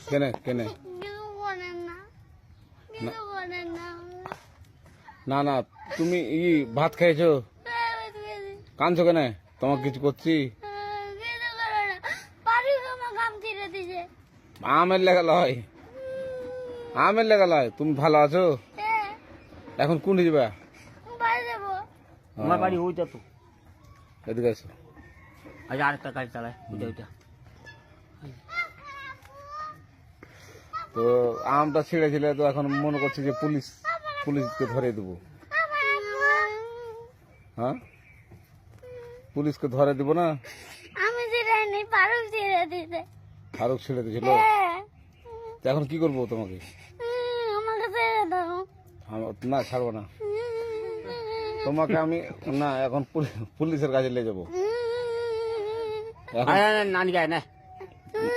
কেনে কেনে কিছু বলেন না, কিছু বলেন না। না না তুমি ভাত খেয়েছো? কাঁদছো কেনে? তোমাকে কিছু করছি? কিছু করে না, বাড়ি আমার কাম ছিঁড়ে দিছে। আমের লেগা লয়, আমের লেগা লয়। তুমি ভালো আছো? হ্যাঁ, এখন কোন যাবা? বাড়ি যাবো। আমার বাড়ি ওইটা তো। এদিকে আসো। আজ আরেকটা গাড়ি চালায় ওইটা ওইটা। তো আমটা ছিঁড়েছিলে তো এখন মনে করছি যে পুলিশকে ধরে দেবো। হ্যাঁ, পুলিশকে ধরে দিব না? আমি ছিঁড়াইনি, ফারুক ছিঁড়ে দিছে। ফারুক ছিঁড়ে দিয়েছিল। হ্যাঁ, তো এখন কি করবো তোমাকে? আমাকে ছেড়ে দাও। না ছাড়বো না তোমাকে আমি। না এখন পুলিশের কাছে নিয়ে যাবো। এখন নানি গায়ে না